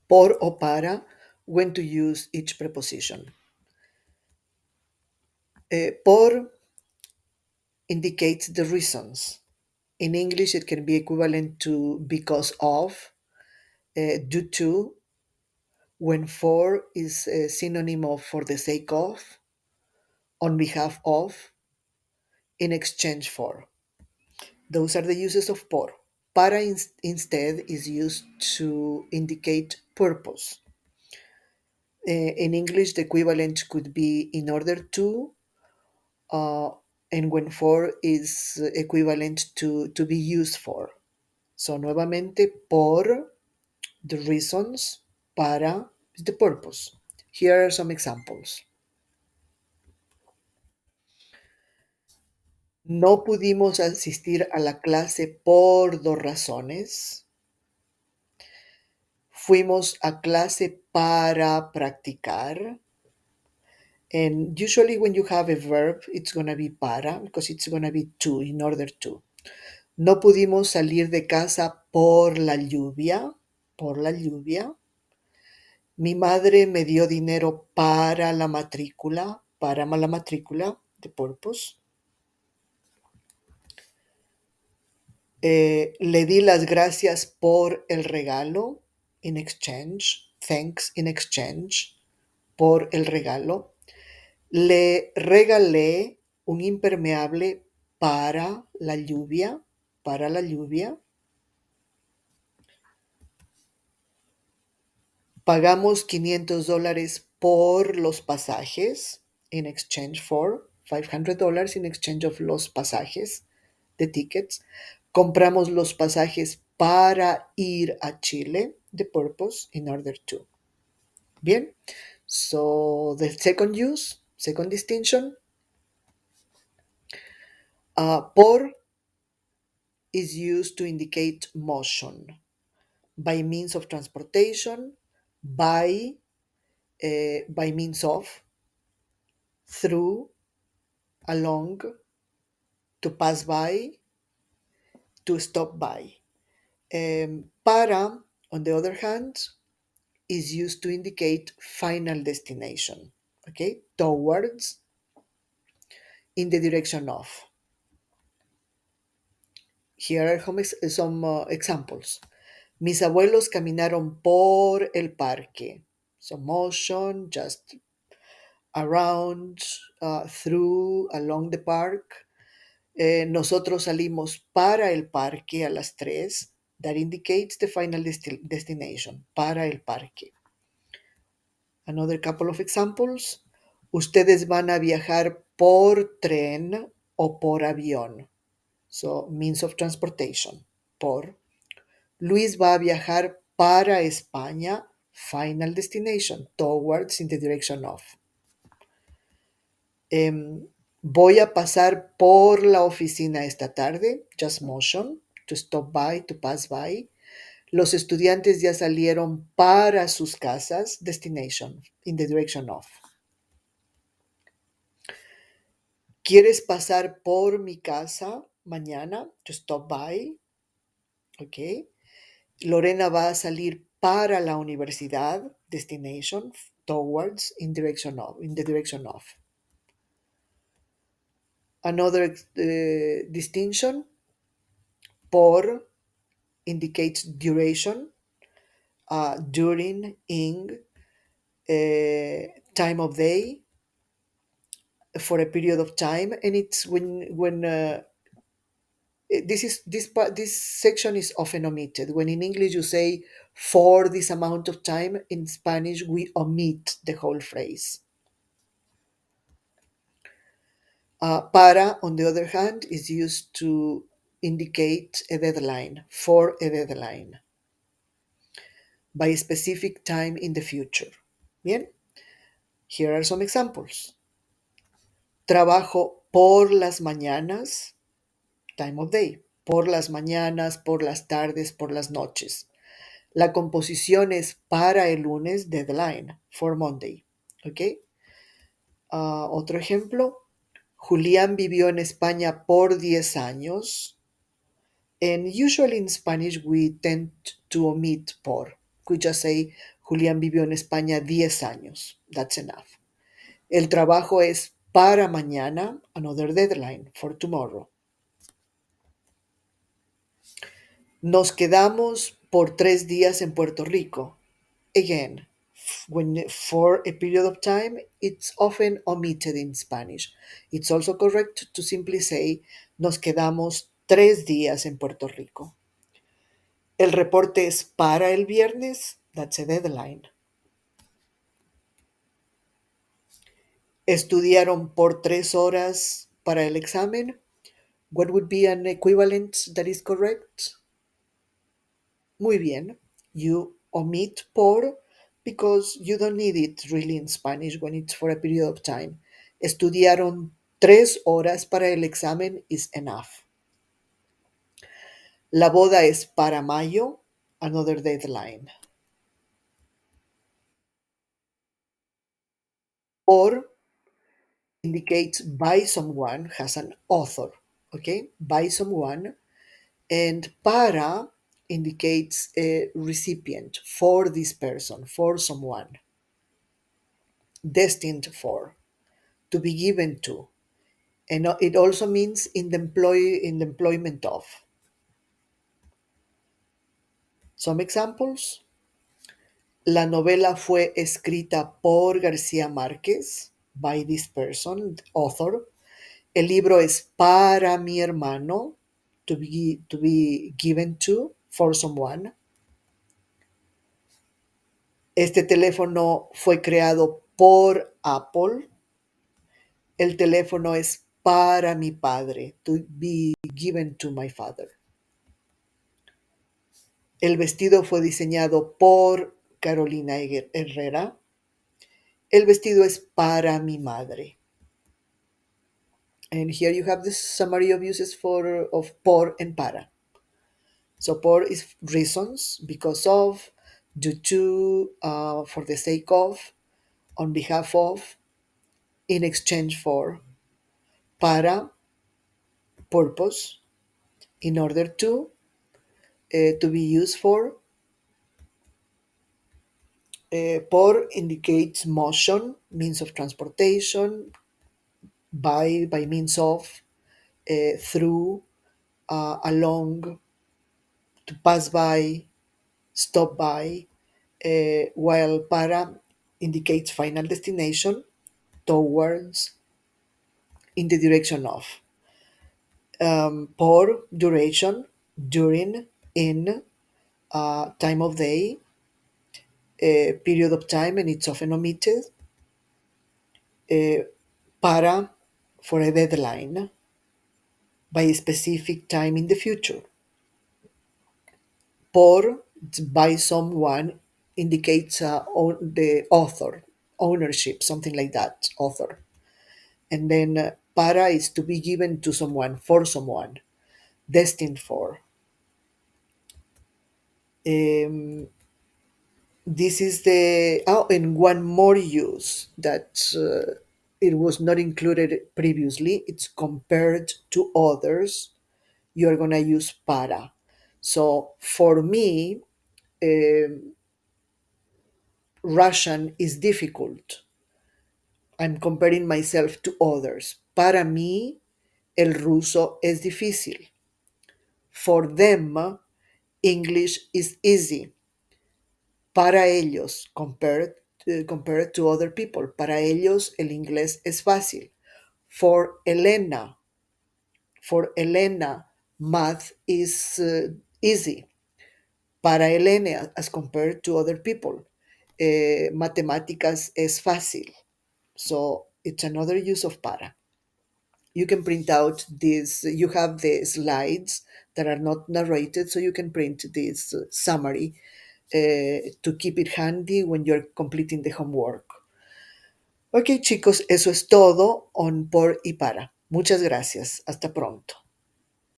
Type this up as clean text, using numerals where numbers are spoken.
por o para, when to use each preposition. Por indicates the reasons. In English, it can be equivalent to because of, due to, when for is a synonym of for the sake of, on behalf of, in exchange for. Those are the uses of por. Para instead is used to indicate purpose. In English, the equivalent could be in order to, uh, and when for is equivalent to be used for. So, nuevamente, por, the reasons, para is the purpose. Here are some examples. No pudimos asistir a la clase por dos razones. Fuimos a clase para practicar. And usually when you have a verb, it's going to be para, because it's going to be to, in order to. No pudimos salir de casa por la lluvia, por la lluvia. Mi madre me dio dinero para la matrícula, the purpose. Le di las gracias por el regalo, in exchange, thanks in exchange, por el regalo. Le regalé un impermeable para la lluvia, para la lluvia. Pagamos $500 por los pasajes, in exchange for $500 in exchange of los pasajes, the tickets. Compramos los pasajes para ir a Chile, the purpose, in order to. Bien, so the second use, second distinction, por is used to indicate motion by means of transportation, by means of, through, along, to pass by, to stop by. Para, on the other hand, is used to indicate final destination, okay? Towards, in the direction of. Here are some examples. Mis abuelos caminaron por el parque. So motion, just around, through, along the park. Nosotros salimos para el parque a las 3. That indicates the final destination, para el parque. Another couple of examples. Ustedes van a viajar por tren o por avión. So, means of transportation, por. Luis va a viajar para España, final destination, towards, in the direction of. Voy a pasar por la oficina esta tarde, just motion, to stop by, to pass by. Los estudiantes ya salieron para sus casas, destination, in the direction of. ¿Quieres pasar por mi casa mañana? To stop by. Ok. Lorena va a salir para la universidad, destination, towards, in the direction of. Another distinction, por indicates duration, during, in, time of day, for a period of time, and it's when this section is often omitted. When in English you say for this amount of time, in Spanish we omit the whole phrase. Para, on the other hand, is used to indicate a deadline, for a deadline, by a specific time in the future. Bien, here are some examples. Trabajo por las mañanas, time of day, por las mañanas, por las tardes, por las noches. La composición es para el lunes, deadline, for Monday. ¿Ok? Otro ejemplo. Julián vivió en España por 10 años. And usually in Spanish we tend to omit por. We just say Julián vivió en España 10 años. That's enough. El trabajo es para mañana. Another deadline for tomorrow. Nos quedamos por 3 días en Puerto Rico. Again, when for a period of time, it's often omitted in Spanish. It's also correct to simply say, nos quedamos 3 días en Puerto Rico. El reporte es para el viernes. That's a deadline. Estudiaron por 3 horas para el examen. What would be an equivalent that is correct? Muy bien. You omit por because you don't need it really in Spanish when it's for a period of time. Estudiaron 3 horas para el examen is enough. La boda es para mayo. Another deadline. Or indicates by someone, has an author. Okay, by someone. And para indicates a recipient for this person, for someone, destined for, to be given to. And it also means in the employment of. Some examples. La novela fue escrita por García Márquez, by this person, author. El libro es para mi hermano, to be given to, for someone. Este teléfono fue creado por Apple. El teléfono es para mi padre, to be given to my father. El vestido fue diseñado por Carolina Herrera. El vestido es para mi madre. And here you have the summary of uses of por and para. So por is reasons, because of, due to, for the sake of, on behalf of, in exchange for. Para, purpose, in order to be used for. Por indicates motion, means of transportation, by means of, through, along, to pass by, stop by, while para indicates final destination, towards, in the direction of. Por duration, during, in, time of day, period of time, and it's often omitted. Para, for a deadline, by a specific time in the future. Por, by someone, indicates the author, ownership, something like that, author. And then para is to be given to someone, for someone, destined for. This is and one more use that it was not included previously. It's compared to others. You're gonna use para. So for me, Russian is difficult. I'm comparing myself to others. Para mí, el ruso es difícil. For them, English is easy. Para ellos, compared to other people, para ellos el inglés es fácil. For Elena, math is easy. Para Elena, as compared to other people, matemáticas es fácil. So it's another use of para. You can print out this, you have the slides that are not narrated, so you can print this summary to keep it handy when you're completing the homework. Ok, chicos, eso es todo on por y para. Muchas gracias. Hasta pronto.